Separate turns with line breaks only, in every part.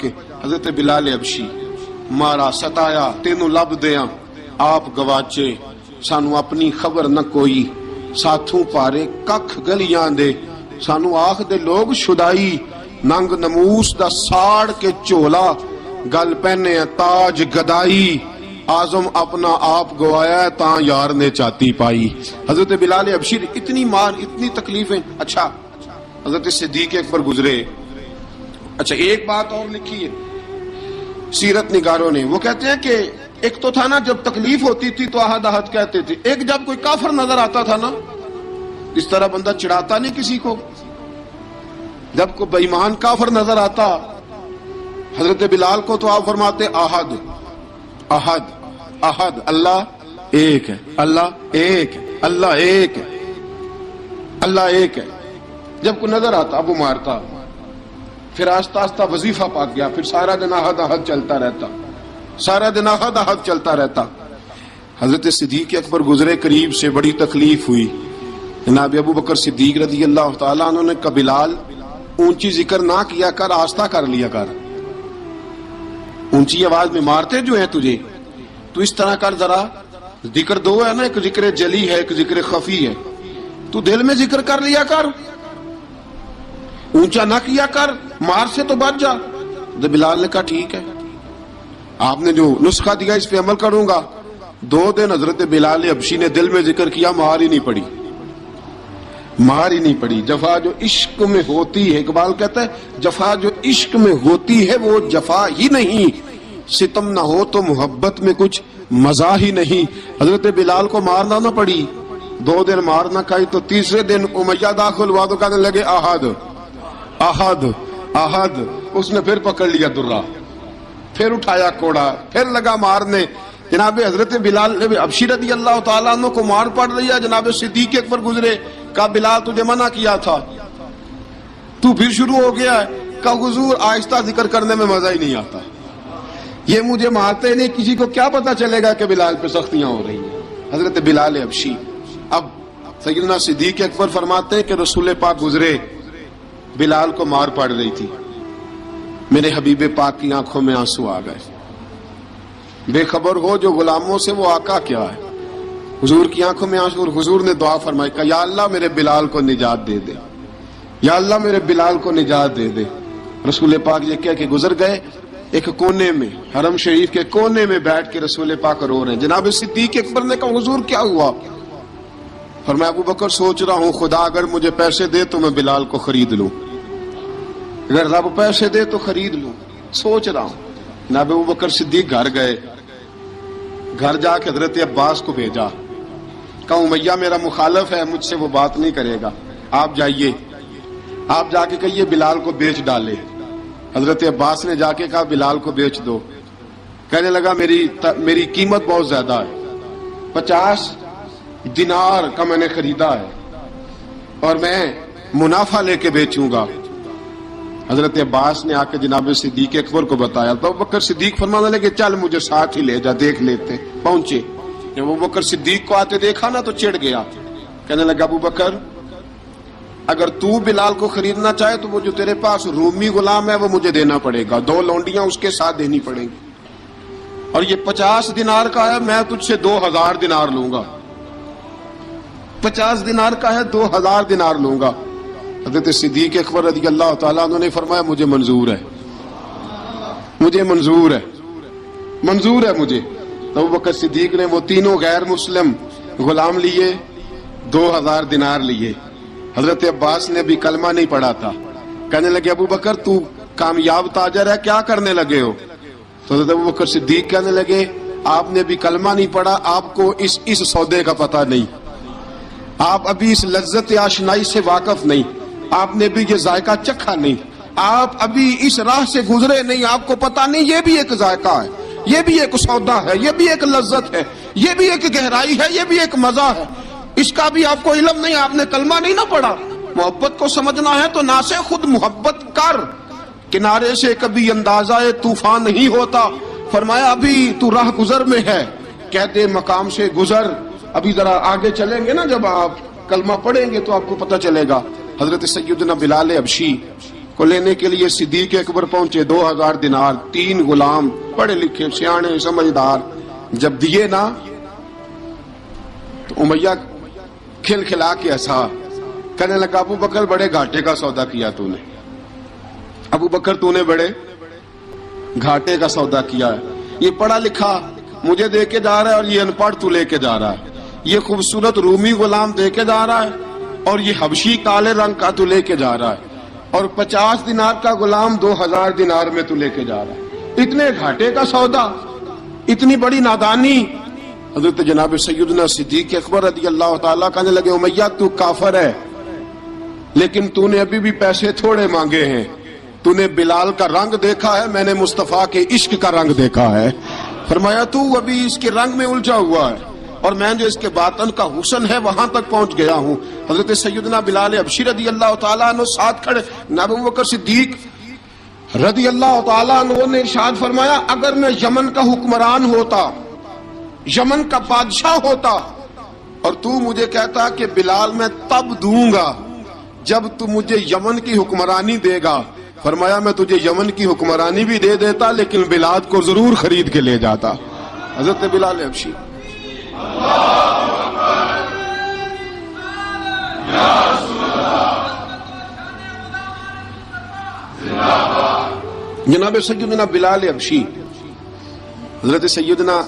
کے حضرت بلال حبشی مارا ستایا تینوں لب دیاں آپ گواچے سانو اپنی خبر نہ کوئی ساتھوں پارے ککھ گلیاں دے سانو آخ دے لوگ شدائی ننگ نموس دا ساڑ کے چولا گل پہنے تاج گدائی آزم اپنا آپ گوایا تاں یار نے چاتی پائی. حضرت بلال حبشی اتنی مار اتنی تکلیفیں. اچھا حضرت صدیق اکبر گزرے. اچھا ایک بات اور لکھی ہے سیرت نگاروں نے, وہ کہتے ہیں کہ ایک تو تھا نا جب تکلیف ہوتی تھی تو احد احد کہتے تھے, ایک جب کوئی کافر نظر آتا تھا نا اس طرح بندہ چڑھاتا نہیں کسی کو, جب کوئی بے ایمان کافر نظر آتا حضرت بلال کو تو آپ فرماتے احد احد احد, اللہ ایک ہے, اللہ ایک ہے, اللہ ایک ہے, اللہ ایک ہے. جب کوئی نظر آتا اب وہ مارتا, پھر آہستہ آہستہ وظیفہ پاک گیا, پھر سارا دن احد احد چلتا رہتا, سارا دن احد احد چلتا رہتا. حضرت صدیق اکبر گزرے قریب سے, بڑی تکلیف ہوئی. جناب ابو بکر صدیق رضی اللہ تعالیٰ عنہ نے کہا بلال اونچی ذکر نہ کیا کر, آہستہ کر لیا کر, اونچی آواز میں مارتے جو ہیں تجھے تو اس طرح کر, ذرا ذکر دو ہے نا, ایک ذکر جلی ہے ایک ذکر خفی ہے, تو دل میں ذکر کر لیا کر, اونچا نہ کیا کر, مار سے تو بچ جا. تو بلال نے کہا ٹھیک ہے, آپ نے جو نسخہ دیا اس پہ عمل کروں گا. 2 دن حضرت بلال حبشی نے دل میں ذکر کیا, مار ہی نہیں پڑی, مار ہی نہیں پڑی. جفا جو عشق میں ہوتی ہے, اقبال کہتا ہے جفا جو عشق میں ہوتی ہے وہ جفا ہی نہیں, ستم نہ ہو تو محبت میں کچھ مزہ ہی نہیں. حضرت بلال کو مارنا نہ پڑی, 2 دن مار نہ کھائی, تو تیسرے دن امیہ داخل ہوا تو کہنے لگے احد احد احد. اس نے پھر پکڑ لیا درہ, پھر اٹھایا کوڑا, پھر لگا مارنے. جناب حضرت بلال حبشی رضی اللہ تعالیٰ عنہ کو مار پڑ رہی ہے. جناب صدیق اکبر گزرے, کہا بلال تجھے منع کیا تھا, تو پھر شروع ہو گیا ہے. کہا حضور آہستہ ذکر کرنے میں مزہ ہی نہیں آتا, یہ مجھے مارتے نہیں, کسی کو کیا پتا چلے گا کہ بلال پہ سختیاں ہو رہی ہیں. حضرت بلال حبشی. اب سیدنا صدیق اکبر فرماتے ہیں کہ رسول پاک گزرے, بلال کو مار پڑ رہی تھی, میرے حبیب پاک کی آنکھوں میں آنسو آ گئے. بے خبر ہو جو غلاموں سے وہ آقا کیا ہے. حضور کی آنکھوں میں آنسو, اور حضور نے دعا فرمائی, کہا یا اللہ میرے بلال کو نجات دے دے, یا اللہ میرے بلال کو نجات دے دے. رسول پاک یہ کہہ کے گزر گئے. ایک کونے میں, حرم شریف کے کونے میں بیٹھ کے رسول پاک رو رہے ہیں. جناب صدیق اکبر نے کہا حضور کیا ہوا؟ فرمایا ابو بکر سوچ رہا ہوں خدا اگر مجھے پیسے دے تو میں بلال کو خرید لوں, اگر رب پیسے دے تو خرید لوں, سوچ رہا ہوں. جناب ابو بکر صدیق گھر گئے, گھر جا کے حضرت عباس کو بھیجا, کہا امیہ میرا مخالف ہے, مجھ سے وہ بات نہیں کرے گا, آپ جائیے, آپ جا کے کہیے بلال کو بیچ ڈالے. حضرت عباس نے جا کے کہا بلال کو بیچ دو. کہنے لگا میری قیمت بہت زیادہ ہے, 50 دینار کا میں نے خریدا ہے اور میں منافع لے کے بیچوں گا. حضرت عباس نے آ کے جناب صدیق اکبر کو بتایا تو ابو بکر صدیق فرمانے لگے چل مجھے ساتھ ہی لے جا, دیکھ لیتے. پہنچے, جب ابو بکر صدیق کو آتے دیکھا نا تو چڑ گیا. کہنے لگا ابو بکر اگر تو بلال کو خریدنا چاہے تو وہ جو تیرے پاس رومی غلام ہے وہ مجھے دینا پڑے گا, 2 لونڈیاں اس کے ساتھ دینی پڑیں گی, اور یہ 50 دینار کا ہے, میں تجھ سے 2000 دینار لوں گا. 50 دینار کا ہے, 2000 دینار لوں گا. حضرت صدیق اکبر رضی اللہ تعالیٰ عنہ نے فرمایا مجھے منظور ہے, مجھے منظور ہے, منظور ہے مجھے. تو ابو بکر صدیق نے وہ تینوں غیر مسلم غلام لیے, 2000 دینار لیے. حضرت عباس نے بھی کلمہ نہیں پڑھا تھا. کہنے لگے ابو بکر تو کامیاب تاجر ہے, کیا کرنے لگے ہو؟ تو حضرت ابو بکر صدیق کہنے لگے آپ نے بھی کلمہ نہیں پڑھا, آپ کو اس سودے کا پتہ نہیں, آپ ابھی اس لذت آشنائی سے واقف نہیں, آپ نے بھی یہ ذائقہ چکھا نہیں, آپ ابھی اس راہ سے گزرے نہیں, آپ کو پتہ نہیں یہ بھی ایک ذائقہ ہے, یہ بھی ایک سودا ہے, یہ بھی ایک لذت ہے, یہ بھی ایک گہرائی ہے, یہ بھی ایک مزہ ہے, اس کا بھی آپ کو علم نہیں, آپ نے کلمہ نہیں نہ پڑھا. محبت کو سمجھنا ہے تو نہ سے خود محبت کر, کنارے سے کبھی اندازہ طوفان نہیں ہوتا. فرمایا ابھی تو راہ گزر میں ہے, کہتے مقام سے گزر, ابھی ذرا آگے چلیں گے نا, جب آپ کلمہ پڑھیں گے تو آپ کو پتہ چلے گا. حضرت سیدنا بلال حبشی کو لینے کے لیے صدیق اکبر پہنچے، 2000 دینار، 3 غلام پڑھے لکھے سیانے سمجھدار جب دیے نا تو امیہ کھل کھلا کے ہنسا، کہنے لگا ابو بکر بڑے گھاٹے کا سودا کیا تو نے، ابو بکر تو نے بڑے گھاٹے کا سودا کیا ہے، یہ پڑھا لکھا مجھے دے کے جا رہا ہے اور یہ ان پڑھ تو لے کے جا رہا ہے، یہ خوبصورت رومی غلام دے کے جا رہا ہے اور یہ حبشی کالے رنگ کا تو لے کے جا رہا ہے، اور 50 دینار کا غلام 2000 دینار میں تو لے کے جا رہا ہے، اتنے گھاٹے کا سودا، اتنی بڑی نادانی۔ حضرت جناب سیدنا صدیق اکبر رضی اللہ تعالیٰ کہنے لگے امیہ تو کافر ہے، لیکن تو نے ابھی بھی پیسے تھوڑے مانگے ہیں، تو نے بلال کا رنگ دیکھا ہے، میں نے مصطفیٰ کے عشق کا رنگ دیکھا ہے۔ فرمایا تو ابھی اس کے رنگ میں الجھا ہوا ہے اور میں جو اس کے باطن کا حسن ہے وہاں تک پہنچ گیا ہوں۔ حضرت سیدنا بلال حبشی رضی اللہ تعالیٰ عنہ ساتھ کھڑے، ابو بکر صدیق رضی اللہ تعالیٰ عنہ نے ارشاد فرمایا اگر میں یمن کا حکمران ہوتا، یمن کا بادشاہ ہوتا اور تو مجھے کہتا کہ بلال میں تب دوں گا جب تو مجھے یمن کی حکمرانی دے گا، فرمایا میں تجھے یمن کی حکمرانی بھی دے دیتا لیکن بلال کو ضرور خرید کے لے جاتا۔ حضرت بلال حبشی جناب سیدنا بلال حبشی حضرت سیدنا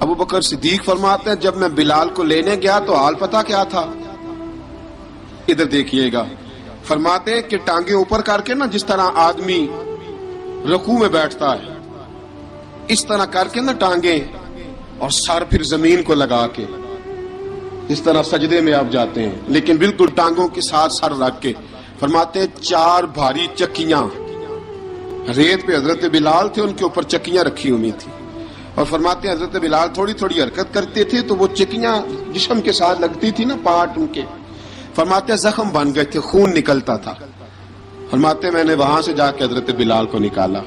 ابو بکر صدیق فرماتے ہیں جب میں بلال کو لینے گیا تو حال پتہ کیا تھا، ادھر دیکھیے گا، فرماتے ہیں کہ ٹانگیں اوپر کر کے نا جس طرح آدمی رکوع میں بیٹھتا ہے اس طرح کر کے نا ٹانگیں اور سر پھر زمین کو لگا کے اس طرح سجدے میں آپ جاتے ہیں، لیکن بالکل ٹانگوں کے ساتھ سر رکھ کے، فرماتے ہیں 4 بھاری چکیاں ریت پہ حضرت بلال تھے، ان کے اوپر چکیاں رکھی ہوئی تھی، اور فرماتے ہیں حضرت بلال تھوڑی تھوڑی حرکت کرتے تھے تو وہ چکیاں جسم کے ساتھ لگتی تھی نا، پارٹ ان کے، فرماتے ہیں زخم بن گئے تھے، خون نکلتا تھا، فرماتے ہیں میں نے وہاں سے جا کے حضرت بلال کو نکالا،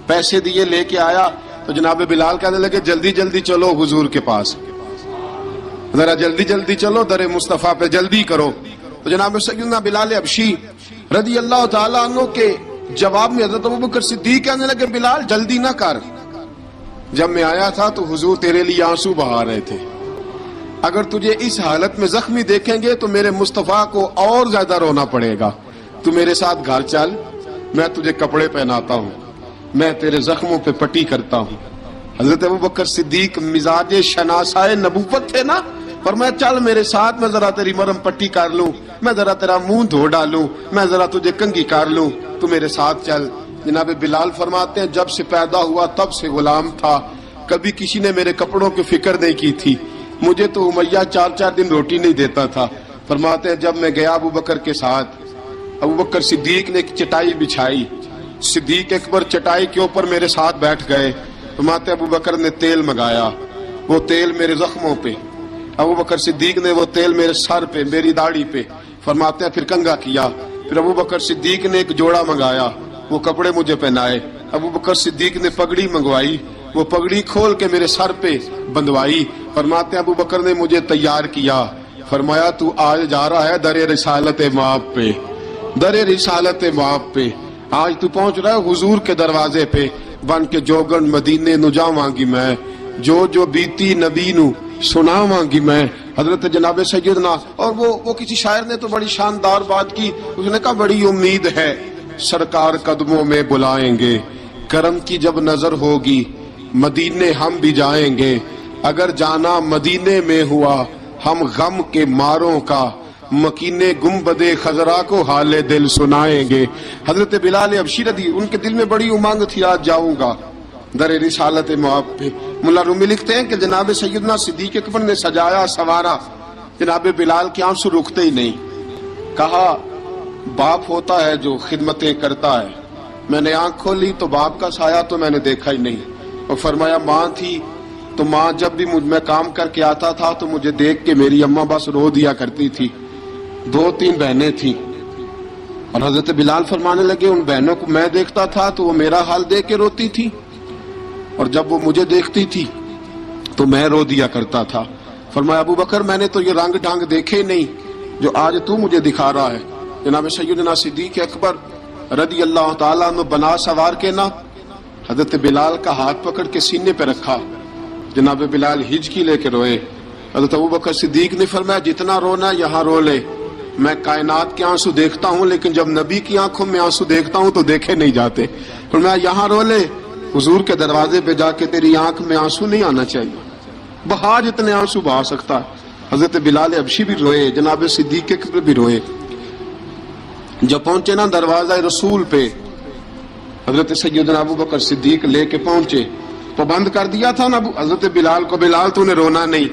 پیسے دیے لے کے آیا تو جناب بلال کہنے لگے جلدی جلدی چلو حضور کے پاس، ذرا جلدی جلدی چلو در مصطفیٰ پہ جلدی کرو۔ تو جناب سیدنا بلال حبشی رضی اللہ تعالیٰ عنہ کے جواب میں حضرت ابوبکر صدیق کہنے لگے بلال جلدی نہ کر، جب میں آیا تھا تو حضور تیرے لیے آنسو بہا رہے تھے، اگر تجھے اس حالت میں زخمی دیکھیں گے تو میرے مصطفیٰ کو اور زیادہ رونا پڑے گا، تو میرے ساتھ گھر چل، میں تجھے کپڑے پہناتا ہوں، میں تیرے زخموں پہ پٹی کرتا ہوں۔ حضرت ابوبکر صدیق مزاج شناسائے نبوت تھے نا، فرمایا چل میرے ساتھ، میں ذرا تیری مرم پٹی کر لوں، میں ذرا تیرا منہ دھو ڈالوں، میں ذرا تجھے کنگھی کر لوں، تو میرے ساتھ چل۔ جناب بلال فرماتے ہیں جب سے پیدا ہوا تب سے غلام تھا، کبھی کسی نے میرے کپڑوں کی فکر نہیں کی تھی، مجھے تو امیہ 4 دن روٹی نہیں دیتا تھا۔ فرماتے ہیں جب میں گیا ابو بکر کے ساتھ، ابو بکر صدیق نے ایک چٹائی بچھائی، صدیق اکبر چٹائی کے اوپر میرے ساتھ بیٹھ گئے، فرماتے ابو بکر نے تیل منگایا، وہ تیل میرے زخموں پہ، ابو بکر صدیق نے وہ تیل میرے سر پہ، میری داڑھی پہ، فرماتے ہیں پھر کنگھا کیا، پھر ابو بکر صدیق نے ایک جوڑا منگایا، وہ کپڑے مجھے پہنائے، ابو بکر صدیق نے پگڑی منگوائی، وہ پگڑی کھول کے میرے سر پہ بندوائی، فرماتے ہیں ابو بکر نے مجھے تیار کیا، فرمایا تو آج جا رہا ہے در رسالت مآب پہ، در رسالت مآب پہ، آج تو پہنچ رہا ہے حضور کے دروازے پہ، بن کے جوگن مدینے نو جاواں گی میں، جو بیتی نبی نو سناواں گی میں۔ حضرت جناب سیدنا، اور وہ کسی شاعر نے تو بڑی شاندار بات کی، اس نے کہا بڑی امید ہے سرکار قدموں میں بلائیں گے، کرم کی جب نظر ہوگی مدینے ہم بھی جائیں گے، اگر جانا مدینے میں ہوا ہم غم کے ماروں کا، مکینے گنبد خضرا کو حال دل سنائیں گے۔ حضرت بلال حبشی رضی ان کے دل میں بڑی امنگ تھی آج جاؤں گا در رسالت مآب پہ۔ ملا رومی لکھتے ہیں کہ جناب سیدنا صدیق اکبر نے سجایا سوارا، جناب بلال کے آنسو رکتے ہی نہیں، کہا باپ ہوتا ہے جو خدمتیں کرتا ہے، میں نے آنکھ کھولی تو باپ کا سایہ تو میں نے دیکھا ہی نہیں، اور فرمایا ماں تھی تو ماں جب بھی میں کام کر کے آتا تھا تو مجھے دیکھ کے میری اماں بس رو دیا کرتی تھی، 2-3 بہنیں تھیں، اور حضرت بلال فرمانے لگے ان بہنوں کو میں دیکھتا تھا تو وہ میرا حال دیکھ کے روتی تھی، اور جب وہ مجھے دیکھتی تھی تو میں رو دیا کرتا تھا۔ فرمایا ابو بکر میں نے تو یہ رنگ ڈھنگ دیکھے نہیں جو آج تو مجھے دکھا رہا ہے۔ جناب سیدنا صدیق اکبر رضی اللہ تعالیٰ عنہ بنا سوار کے نا حضرت بلال کا ہاتھ پکڑ کے سینے پہ رکھا. جناب بلال ہچکی لے کے روئے. حضرت ابوبکر صدیق نے فرمایا جتنا رونا یہاں رو لے، میں کائنات کے آنسو دیکھتا ہوں لیکن جب نبی کی آنکھوں میں آنسو دیکھتا ہوں تو دیکھے نہیں جاتے. فرمایا یہاں رو لے، حضور کے دروازے پہ جا کے تیری آنکھ میں آنسو نہیں آنا چاہیے، بہا جتنے آنسو بہا سکتا ہے. حضرت بلال حبشی بھی روئے، جناب صدیق اکبر بھی روئے. جب پہنچے نا دروازہ رسول پہ، حضرت سیدنا ابوبکر صدیق لے کے پہنچے. پابند کر دیا تھا نا حضرت بلال کو، بلال تو نے رونا نہیں،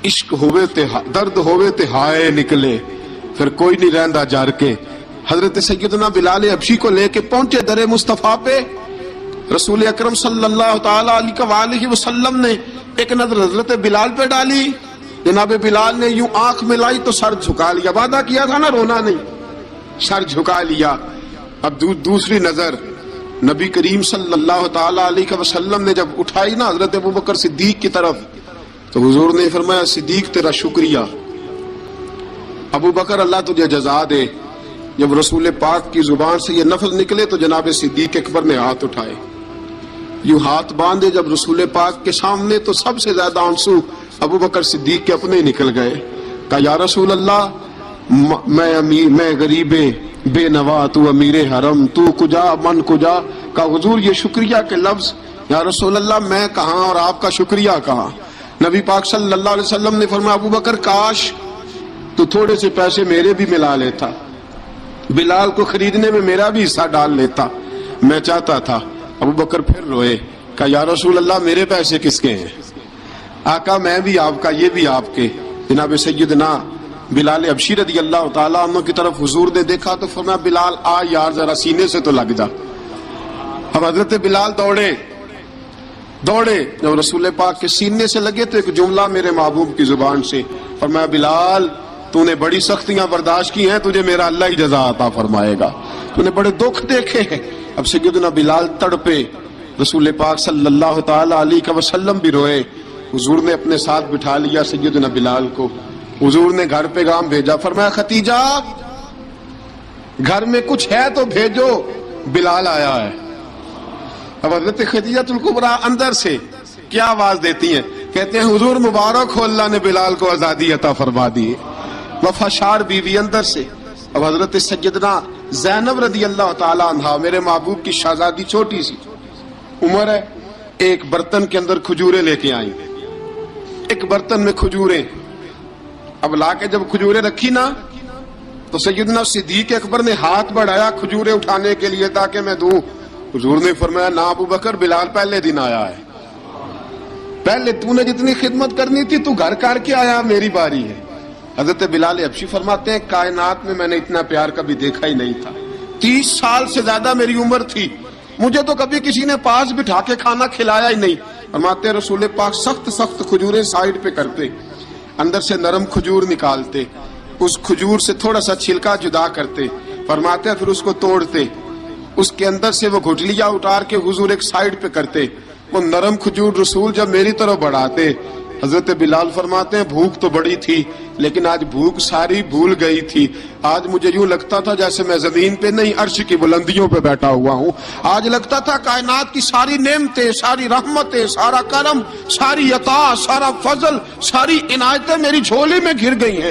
عشق ہوئے تے درد ہوئے تے ہائے نکلے، پھر کوئی نہیں رہندا جار کے. حضرت سیدنا بلال حبشی کو لے کے پہنچے در مصطفیٰ پہ. رسول اکرم صلی اللہ تعالی علیہ وسلم نے ایک نظر حضرت بلال پہ ڈالی. جناب بلال نے یوں آنکھ ملائی تو سر جھکا لیا. وعدہ کیا تھا نا رونا نہیں، سر جھکا لیا. اب دوسری نظر نبی کریم صلی اللہ تعالی علیہ وسلم نے جب اٹھائی نا حضرت ابوبکر صدیق کی طرف، تو حضور نے فرمایا صدیق تیرا شکریہ، ابو بکر اللہ تجھے جزا دے. جب رسول پاک کی زبان سے یہ لفظ نکلے تو جناب صدیق اکبر نے ہاتھ اٹھائے، یوں ہاتھ باندھے جب رسول پاک کے سامنے تو سب سے زیادہ آنسو ابو بکر صدیق کے اپنے نکل گئے. کہا یا رسول اللہ میں غریب بے نوا، تو امیر حرم، تو کجا من کجا. کہا حضور یہ شکریہ کے لفظ، یا رسول اللہ میں کہاں اور آپ کا شکریہ کہاں. نبی پاک صلی اللہ علیہ وسلم نے فرمایا ابو بکر کاش تو تھوڑے سے پیسے میرے بھی ملا لیتا، بلال کو خریدنے میں میرا بھی حصہ ڈال لیتا، میں چاہتا تھا. ابو بکر پھر روئے. کہا یا رسول اللہ میرے پیسے کس کے ہیں؟ آقا میں بھی آپ کا، یہ بھی آپ کے. جناب سیدنا بلال حبشی رضی اللہ تعالیٰ عنہ کی طرف حضور نے دیکھا تو فرمایا بلال آ یار ذرا سینے سے تو لگ جا. اب حضرت بلال دوڑے جب رسول پاک کے سینے سے لگے تو ایک جملہ میرے محبوب کی زبان سے فرمایا بلال تو نے بڑی سختیاں برداشت کی ہیں، تجھے میرا اللہ ہی جزا عطا فرمائے گا، تو نے بڑے دکھ دیکھے ہیں. اب سیدنا بلال تڑپے، رسول پاک صلی اللہ تعالی علیہ وسلم بھی روئے. حضور نے اپنے ساتھ بٹھا لیا سیدنا بلال کو. حضور نے گھر پیغام بھیجا، فرمایا ختیجہ گھر میں کچھ ہے تو بھیجو، بلال آیا ہے. اب حضرت خدیجہ الکبریٰ اندر سے کیا آواز دیتی ہیں؟ کہتے ہیں حضور مبارک ہو، اللہ نے بلال کو آزادی عطا فرما دی. وفاشار بیوی اندر سے. اب حضرت سیدنا زینب رضی اللہ تعالی عنہا میرے محبوب کی شہزادی، چھوٹی سی عمر ہے، ایک برتن کے اندر کھجوریں لے کے آئیں. ایک برتن میں کھجوریں، اب لا کے جب کھجوریں رکھی نا تو سیدنا صدیق اکبر نے ہاتھ بڑھایا کھجوریں اٹھانے کے لیے تاکہ میں دوں. حضور نے فرمایا نا ابو بکر، بلال پہلے دن آیا ہے، پہلے تو نے جتنی خدمت کرنی تھی تو گھر کر کے آیا، میری باری ہے. حضرت بلال حبشی فرماتے ہیں کائنات میں نے اتنا پیار کبھی دیکھا ہی نہیں تھا. 30 سال سے زیادہ میری عمر تھی، مجھے تو کبھی کسی نے پاس بٹھا کے کھانا کھلایا ہی نہیں. فرماتے ہیں رسول پاک سخت کھجوریں سائیڈ پہ کرتے، اندر سے نرم کھجور نکالتے، اس کھجور سے تھوڑا سا چھلکا جدا کرتے. فرماتے ہیں پھر اس کو توڑتے، اس کے اندر سے وہ گھٹلیاں اتار کے حضور ایک سائیڈ پہ کرتے. وہ نرم کھجور رسول جب میری طرف بڑھاتے، حضرت بلال فرماتے ہیں بھوک تو بڑی تھی لیکن آج بھوک ساری بھول گئی تھی. آج مجھے یوں لگتا تھا جیسے میں زمین پہ نہیں عرش کی بلندیوں پہ بیٹھا ہوا ہوں. آج لگتا تھا کائنات کی ساری نعمتیں، ساری رحمتیں، سارا کرم، ساری عطا، سارا فضل، ساری عنایتیں میری جھولی میں گر گئی ہیں.